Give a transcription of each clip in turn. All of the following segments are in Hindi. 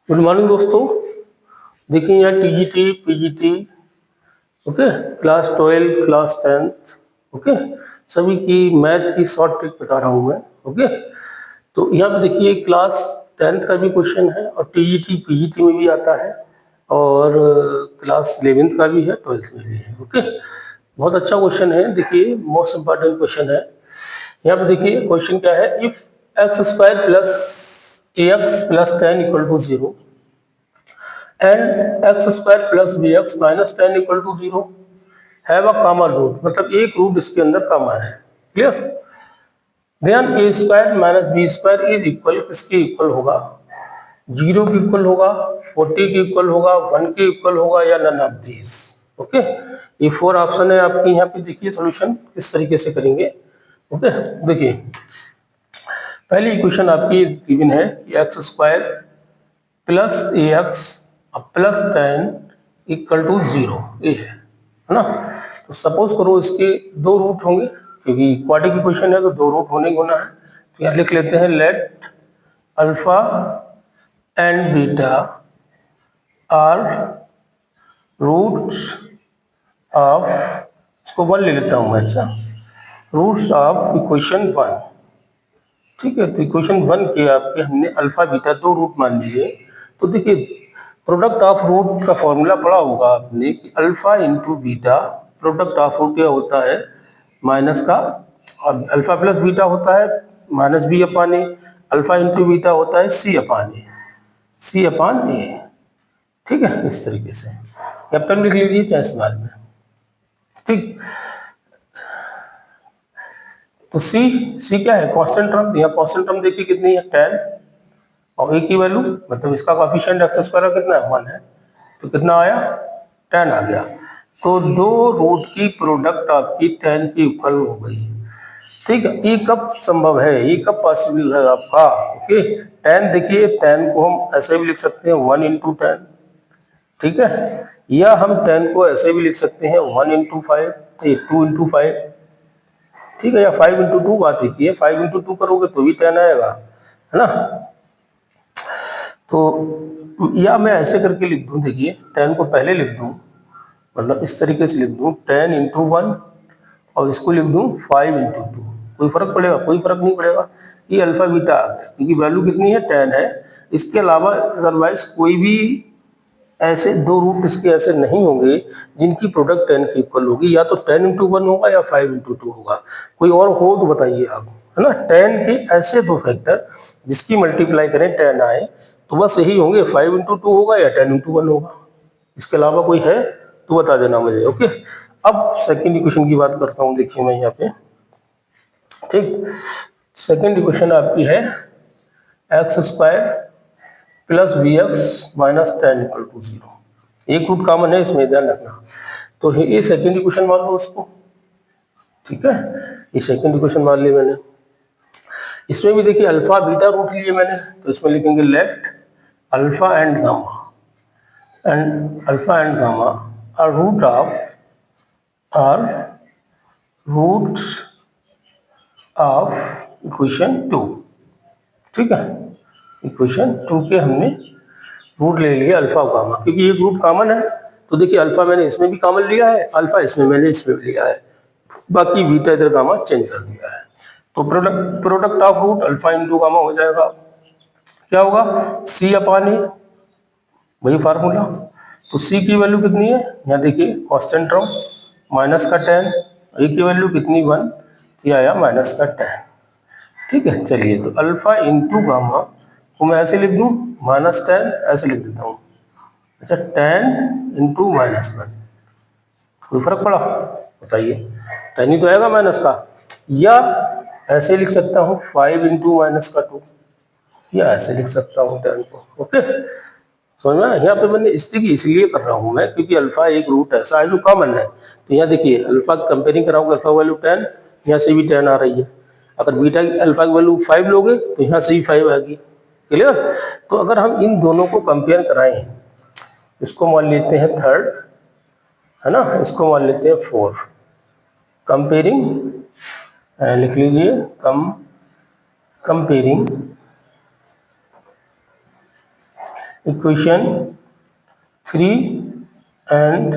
गुड मॉर्निंग दोस्तों। देखिए यहाँ TGT PGT okay, class 12 class 10th okay, सभी की मैथ की शॉर्ट ट्रिक बता रहा हूँ मैं। ओके, तो यहाँ पे देखिए क्लास 10th का भी क्वेश्चन है और टीजीटी पीजीटी में भी आता है और क्लास 11th का भी है, 12th में भी है। ओके, बहुत अच्छा क्वेश्चन है। देखिए मोस्ट इम्पॉर्टेंट क्वेश्चन है। यहाँ पे देखिए क्वेश्चन क्या है, if x square plus a x plus 10 equal to 0 and x square plus b x minus 10 equal to 0 have a common root, मतलब एक रूट इसके अंदर कॉमन है। Clear? Then a square minus B square is equal, किसके इक्वल होगा? 0 के इक्वल होगा, 40 के इक्वल होगा, 1 के इक्वल होगा या नन ऑफ दीज। ओके, ये 4 ऑप्शन है आपके। यहाँ पे देखिए सोल्यूशन किस तरीके से करेंगे। ओके, देखिए पहली इक्वेशन आपकी गिवन है कि x square plus a x plus 10 equal to 0, ये है ना। तो सपोज करो इसके दो रूट होंगे, क्योंकि क्वाड्रेटिक इक्वेशन है तो दो रूट होने ही होना है। तो यहाँ लिख लेते हैं let alpha and beta are roots of, इसको 1 ले लेता हूँ मैं। अच्छा, रूट्स ऑफ इक्वेशन 1। ठीक है, तो इक्वेशन 1 के आपके हमने अल्फा बीटा दो रूट मान लिए। तो देखिए प्रोडक्ट ऑफ रूट का फॉर्मूला पढ़ा होगा आपने कि alpha into beta, product of root क्या होता है माइनस का, और अल्फा प्लस बीटा होता है माइनस बी अपान ए, अल्फा इंटू बीटा होता है सी अपान ए, सी अपान ए। ठीक है, इस तरीके से कैपिटल लिख लीजिए चाहे स्मॉल में। ठीक, तो सी सी क्या है? Constant term. यहाँ कांस्टेंट टर्म देखिए कितनी है, 10, और ए की वैल्यू मतलब इसका कोएफिशिएंट एक्स स्क्वायर कितना है, 1 है, तो कितना आया, 10 आ गया। तो दो रूट की प्रोडक्ट आपकी 10 की इक्वल हो गई। ठीक है, ये कब संभव है, ये कब पॉसिबल है आपका? ओके, 10 देखिए 10 को हम ऐसे भी लिख सकते हैं 1 इंटू 10। ठीक है, या हम 10 को ऐसे भी लिख सकते हैं 1 इंटू 5, 2 इंटू 5। ठीक है, या 5 इंटू 2 बात एक ही है, 5 इंटू 2 करोगे तो भी 10 आएगा, है ना। तो या मैं ऐसे करके लिख दूं, देखिए 10 को पहले लिख दूं, मतलब इस तरीके से लिख दूं 10 इंटू 1, और इसको लिख दूं 5 इंटू 2। कोई फर्क पड़ेगा? कोई फर्क नहीं पड़ेगा। ये अल्फा बीटा आ गया क्योंकि वैल्यू कितनी है, 10 है। इसके अलावा अदरवाइज कोई भी ऐसे दो रूट इसके ऐसे नहीं होंगे जिनकी प्रोडक्ट 10 की इक्वल होगी। या तो 10 इंटू 1 होगा या 5 इंटू 2 होगा। कोई और हो तो बताइए आप, है ना। 10 के ऐसे दो फैक्टर जिसकी मल्टीप्लाई करें 10 आए तो बस यही होंगे, 5 इंटू 2 होगा या 10 इंटू 1 होगा। इसके अलावा कोई है तो बता देना मुझे। ओके, अब सेकेंड इक्वेशन की बात करता हूँ। देखिए मैं यहाँ पे, ठीक, सेकेंड इक्वेशन आपकी है x square plus b x minus 10 equal to 0। एक रूट कॉमन है इसमें, ध्यान रखना। तो ये सेकेंड इक्वेशन मान लो उसको। ठीक है, ये सेकेंड इक्वेशन मान ली मैंने। इसमें भी देखिए अल्फा बीटा रूट लिए मैंने, तो इसमें लिखेंगे let alpha and gamma are root of are roots of equation 2। ठीक है, इक्वेशन 2 के हमने रूट ले लिया अल्फा और गामा, क्योंकि एक रूट कॉमन है। तो देखिए अल्फा मैंने इसमें भी कॉमन लिया है, अल्फा इसमें मैंने इसमें भी लिया है, बाकी बीटा इधर गामा चेंज कर दिया है। तो product of root alpha into gamma हो जाएगा। क्या होगा, सी अपान ए, वही फार्मूला। तो सी की वैल्यू कितनी है, यहाँ देखिए कांस्टेंट टर्म माइनस का 10, ए की वैल्यू कितनी 1, ये आया माइनस का 10। ठीक है, चलिए तो अल्फा इंटू गामा को मैं ऐसे लिख दूं -10, ऐसे लिख देता हूँ। अच्छा, 10 इंटू -1, कोई फर्क पड़ा बताइए? 10 ही तो आएगा माइनस का। या ऐसे लिख सकता हूँ 5 इंटू -2, या ऐसे लिख सकता हूँ 10 को। ओके, समझ में? यहाँ पे मैंने स्टिक इसलिए कर रहा हूँ मैं क्योंकि अल्फा एक रूट ऐसा है जो कॉमन है। तो यहाँ देखिए अल्फा कंपेयरिंग कराऊंगा, अल्फा वैल्यू 10, यहाँ से भी 10 आ रही है। अगर बीटा अल्फा की वैल्यू 5 लोगे तो यहाँ से भी 5 आएगी। क्लियर? तो अगर हम इन दोनों को कंपेयर कराएं, इसको मान लेते हैं थर्ड, है ना, इसको मान लेते हैं 4। कंपेयरिंग लिख लीजिए कंपेयरिंग इक्वेशन 3 एंड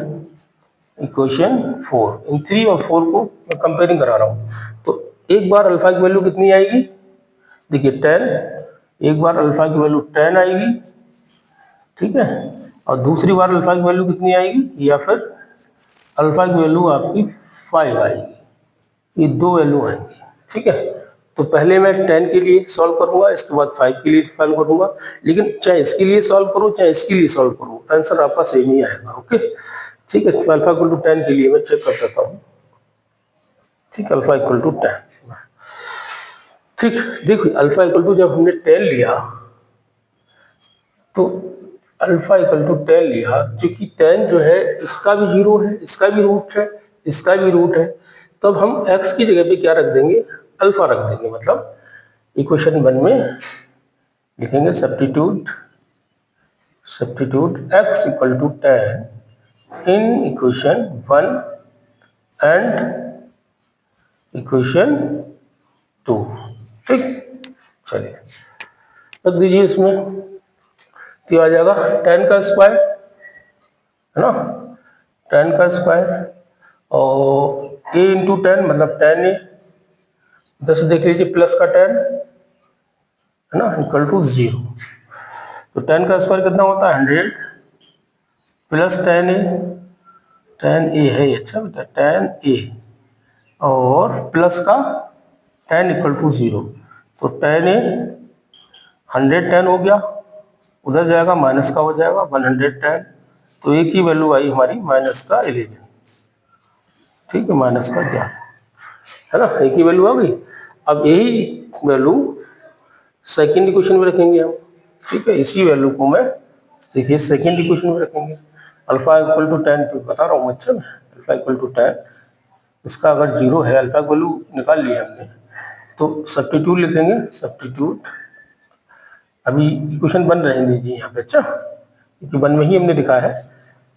इक्वेशन 4, इन 3 और 4 को मैं कंपेयरिंग करा रहा हूँ। तो एक बार अल्फा की वैल्यू कितनी आएगी, देखिए 10, एक बार अल्फा की वैल्यू 10 आएगी, ठीक है, और दूसरी बार अल्फा की वैल्यू कितनी आएगी, या फिर अल्फा की वैल्यू आपकी 5 आएगी। ये दो वैल्यू आएंगी, ठीक है। तो पहले मैं 10 के लिए सॉल्व करूंगा, इसके बाद 5 के लिए सॉल्व करूंगा, लेकिन चाहे इसके लिए सॉल्व करूं चाहे इसके लिए सॉल्व करूं, आंसर आपका सेम ही आएगा। ओके, ठीक है। अल्फा इक्वल टू 10 के लिए मैं चेक कर देता हूँ, ठीक है, अल्फा इक्वल टू 10, ठीक। देखिए अल्फा इक्वल टू जब हमने 10 लिया, तो अल्फा इक्वल टू 10 लिया, क्योंकि 10 जो है इसका भी 0 है, इसका भी रूट है, इसका भी रूट है, तब हम x की जगह पे क्या रख देंगे, अल्फा रख देंगे। मतलब इक्वेशन 1 में लिखेंगे substitute x equal to 10 in equation 1 and equation 2, ठीक। चलिए रख दीजिए इसमें, तो आ जाएगा 10 का स्क्वायर, है ना, 10 का स्क्वायर, और a इंटू 10 मतलब 10a, 10 देख लीजिए प्लस का 10, है ना, इक्वल टू 0। तो 10 का स्क्वायर कितना होता है 100 प्लस 10a, 10a है, अच्छा बेटा 10a, और प्लस का 10 इक्वल टू 0। तो 10a 110 हो गया, उधर जाएगा माइनस का हो जाएगा 110, तो एक ही वैल्यू आई हमारी माइनस का 11, ठीक है, माइनस का 11, है ना, एक ही वैल्यू आ गई। अब यही वैल्यू सेकेंड इक्वेशन में रखेंगे हम, ठीक है, इसी वैल्यू को मैं देखिए सेकेंड इक्वेशन में रखेंगे। अल्फा इक्वल टू 10 तो बता रहा हूँ, अच्छा अल्फा इक्वल टू 10, इसका अगर 0 है, अल्फा वैल्यू निकाल लिया हमने, तो सब्स्टिट्यूट लिखेंगे, सब्स्टिट्यूट, अभी इक्वेशन बन रहे दीजिए यहाँ पे, अच्छा, क्योंकि 1 में ही हमने लिखा है,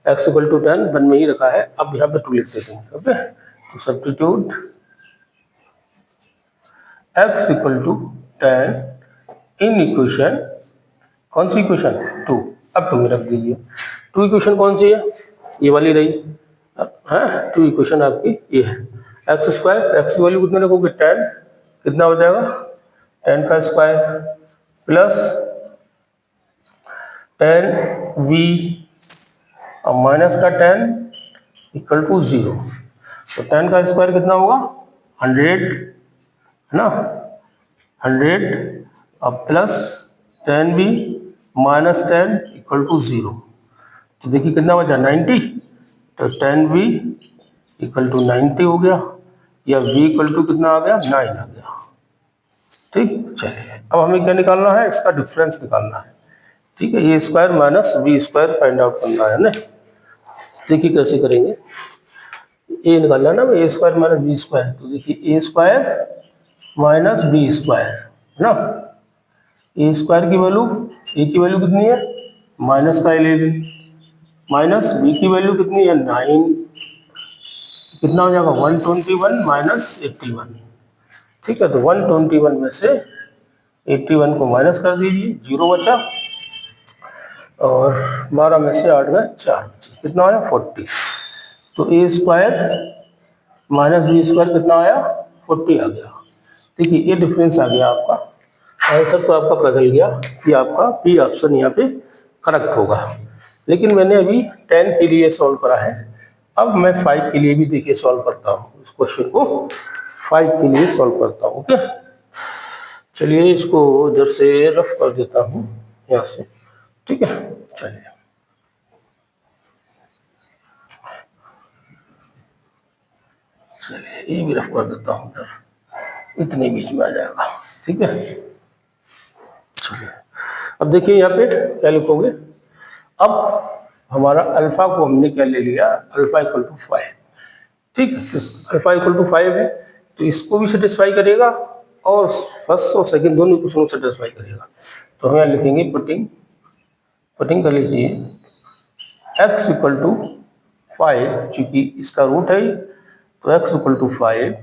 x इक्वल टू 10 1 में ही रखा है, अब यहाँ पे 2 लिख देते हैं। ओके, तो substitute x equal to 10 in equation, कौन सी इक्वेशन 2, अब 2 में रख दीजिए। 2 इक्वेशन कौन सी है, ये वाली रही, है 2 इक्वेशन आपकी ये है। एक्स स्क्वायर, एक्स की वैल्यू कितने रखोगे 10, कितना हो जाएगा 10 का स्क्वायर प्लस 10v और माइनस का 10 इक्वल टू 0। तो 10 का स्क्वायर कितना होगा 100, है ना, 100 और plus 10v minus 10 equal to 0। तो देखिए कितना बचा 90, तो 10v इक्वल टू 90 हो गया, या v इक्वल टू कितना आ गया 9 आ गया, ठीक। चलिए अब हमें क्या निकालना है, इसका डिफरेंस निकालना है, ठीक है, A square minus B square find out करना है ना। देखिए कैसे करेंगे, ए निकालना है ना, ए स्क्वायर माइनस बी स्क्वायर, तो देखिए ए स्क्वायर माइनस बी स्क्वायर, है ना, ए स्क्वायर की वैल्यू, ए की वैल्यू कितनी है माइनस का 11, माइनस बी की वैल्यू कितनी है 9, कितना हो जाएगा 121 माइनस 81, ठीक है। तो 121 में से 81 को माइनस कर दीजिए, 0 बचा, और 12 में से 8 गए 4 बचे, कितना आया 40। तो ए स्क्वायर माइनस बी स्क्वायर कितना आया 40 आ गया। देखिए ये डिफरेंस आ गया आपका, आंसर तो आपका बदल गया कि आपका बी ऑप्शन यहाँ पे करेक्ट होगा। लेकिन मैंने अभी 10 के लिए सॉल्व करा है, अब मैं 5 के लिए भी देखिए सॉल्व करता हूँ, इस क्वेश्चन को 5 के लिए सॉल्व करता हूँ। ओके, चलिए इसको इधर से रफ कर देता हूँ यहाँ से, ठीक है। चलिए चलिए ये भी रफ कर देता हूँ इधर, इतने बीच में आ जाएगा, ठीक है। चलिए अब देखिए यहाँ पे क्या लिखोगे, अब हमारा अल्फा को हमने क्या ले लिया, अल्फा इक्वल टू 5, ठीक है। अल्फा इक्वल टू 5 है, तो इसको भी सेटिस्फाई करेगा और फर्स्ट और सेकंड दोनों इक्वेशन को सेटिस्फाई करेगा। तो हम यहाँ लिखेंगे पुटिंग कर लीजिए x इक्वल टू 5, चूंकि इसका रूट है, तो x equal to 5,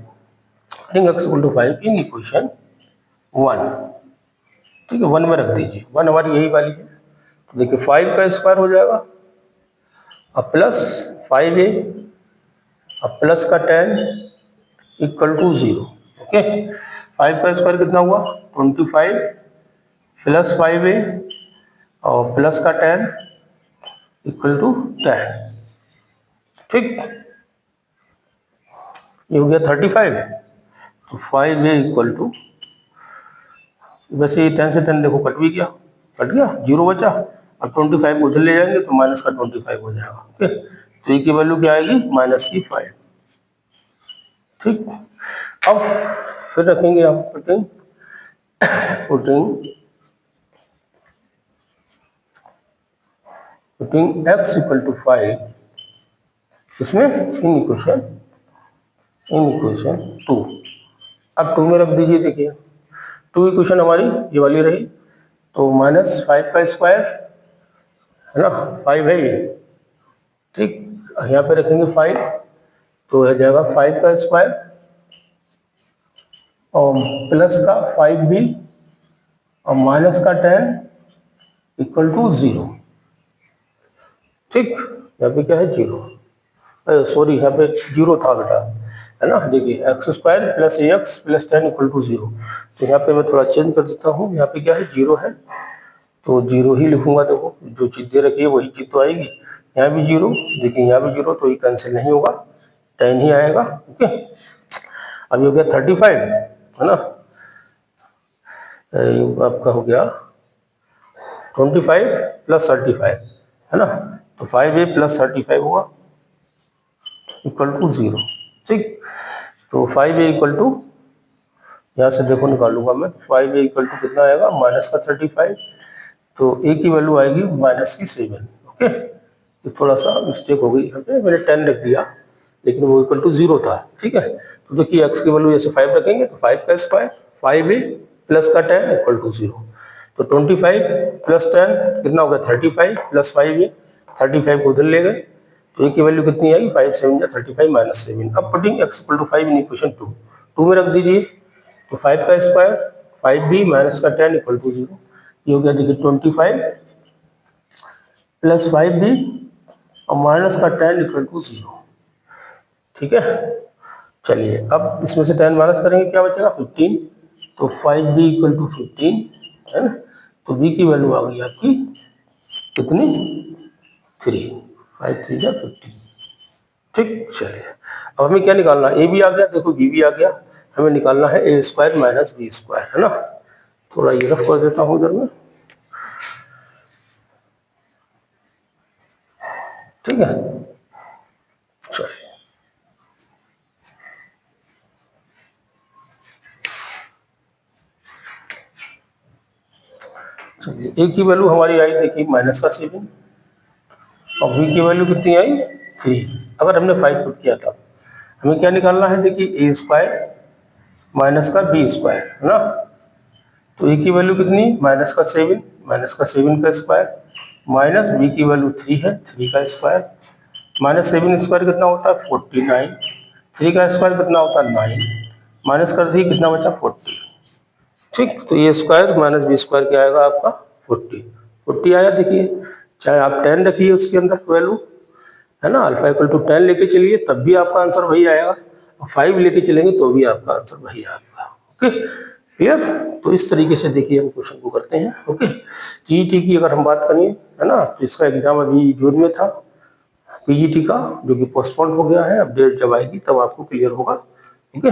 x equal to 5 in equation 1, ठीक है, 1 में रख दीजिए, 1 हमारी यही वाली है, तो देखिए 5 का स्क्वायर हो जाएगा, अब प्लस 5a, अब प्लस का 10 इक्वल टू 0। ओके, 5 का स्क्वायर कितना हुआ 25 प्लस 5a और प्लस का 10 इक्वल टू 10। ठीक, ये हो गया 35। तो 5a इक्वल टू, वैसे ये 10 से 10 देखो कट भी गया, कट गया, 0 बचा। अब 25 उधर ले जाएंगे तो माइनस का 25 हो जाएगा। ओके, तो ये की वैल्यू क्या आएगी माइनस की 5। ठीक, अब फिर रखेंगे हम putting putting putting x equal to 5 इसमें इन इक्वेशन 2। अब 2 में रख दीजिए। देखिए 2 इक्वेशन हमारी ये वाली रही, तो माइनस 5 का स्क्वायर है ना, 5 है ये। ठीक, यहाँ पे रखेंगे 5 तो हो जाएगा 5 का स्क्वायर और प्लस का 5b और माइनस का 10 इक्वल टू 0। ठीक, यहाँ पे क्या है 0, सॉरी यहाँ पे 0 था बेटा, है ना। देखिए x square plus a x plus 10 equal to 0। तो यहाँ पे मैं थोड़ा चेंज कर देता हूँ, यहाँ पे क्या है 0 है तो 0 ही लिखूंगा। देखो जो चीज दे रखी है वही चीज तो आएगी। यहाँ भी 0, देखिए यहाँ भी 0, तो ये कैंसिल नहीं होगा, 10 ही आएगा। ओके, अब ये हो गया 35, है ना, ये आपका हो गया 25 प्लस 35, है ना। तो 5a प्लस 35 हुआ इक्वल टू 0। ठीक, तो 5a इक्वल टू, यहाँ से देखो निकालूंगा मैं, 5a इक्वल टू कितना आएगा माइनस का 35, तो a की वैल्यू आएगी माइनस की 7। ओके, ये थोड़ा सा मिस्टेक हो गई यहाँ पे, मैंने 10 रख दिया लेकिन वो इक्वल टू 0 था। ठीक है, तो देखिए x की वैल्यू जैसे 5 रखेंगे तो 5 का स्क्वायर 5a प्लस का 10 इक्वल टू 0। तो 25 प्लस 10 कितना होगा 35 प्लस 5a, 35 को उधर ले गए तो a की वैल्यू कितनी आएगी 5 7 या 35 माइनस 7। अब putting x equal to 5 in equation 2 में रख दीजिए, तो 5 का स्क्वायर 5b माइनस का 10 इक्वल टू 0। ये हो गया देखिए 25 प्लस 5b और माइनस का 10 इक्वल टू 0। ठीक है, चलिए अब इसमें से 10 माइनस करेंगे क्या बचेगा 15, तो 5b इक्वल टू 15, है ना। तो b की वैल्यू आ गई आपकी कितनी 3, 5 3 15। ठीक, चलिए अब हमें क्या निकालना है, a भी आ गया, देखो b भी आ गया, हमें निकालना है a square minus b square, है ना। थोड़ा ये रफ कर देता हूँ इधर में। ठीक है, चलिए चलिए a की वैल्यू हमारी आई देखिए माइनस का 7 और b की वैल्यू कितनी आई 3। अगर हमने 5 पुट किया था, हमें क्या निकालना है देखिए a स्क्वायर माइनस का b स्क्वायर, है ना। तो a की वैल्यू कितनी माइनस का 7, माइनस का 7 का स्क्वायर माइनस b की वैल्यू 3 है, 3 का स्क्वायर माइनस 7 स्क्वायर कितना होता है 49, 3 का स्क्वायर कितना होता है 9, माइनस कर दी कितना बचा 40। ठीक, तो ये स्क्वायर माइनस बी स्क्वायर क्या आएगा आपका 40 आया। देखिए चाहे आप 10 रखिए उसके अंदर वैल्यू, है ना, अल्फा इक्वल टू 10 लेके चलिए तब भी आपका आंसर वही आएगा, और 5 लेके चलेंगे तो भी आपका आंसर वही आएगा। Okay, clear. तो इस तरीके से देखिए हम क्वेश्चन को करते हैं। ओके, जीईटी की अगर हम बात करें, है ना, तो इसका एग्जाम अभी जून में था पीजीटी का, जो कि पोस्टपोन हो गया है। अब डेट जब आएगी तब आपको क्लियर होगा। ओके,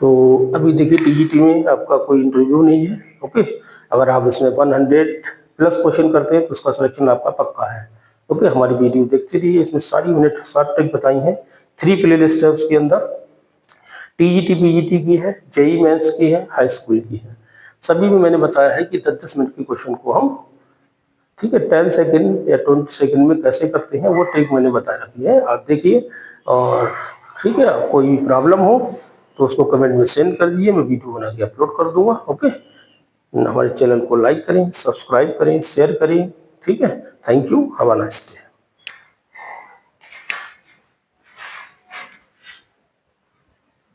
तो अभी देखिए टीजीटी में आपका कोई इंटरव्यू नहीं है। ओके, अगर आप इसमें 100 प्लस क्वेश्चन करते हैं तो उसका सिलेक्शन आपका पक्का है। ओके, हमारी वीडियो देखते रहिए, इसमें सारी मैंने शॉर्ट ट्रिक बताई हैं। 3 प्ले लिस्ट है उसके अंदर, टीजीटी पीजीटी की है, जेई मेंस की है, हाई स्कूल की है। सभी में मैंने बताया है कि 10-10 मिनट के क्वेश्चन को हम, ठीक है, 10 सेकंड या 20 सेकंड में कैसे करते हैं वो ट्रिक मैंने बता रखी है, आप देखिए। और ठीक है, कोई भी प्रॉब्लम हो तो उसको कमेंट में सेंड कर दीजिए, मैं वीडियो बना के अपलोड कर दूंगा। ओके, हमारे चैनल को लाइक करें, सब्सक्राइब करें, शेयर करें। ठीक है, thank you, have a nice day.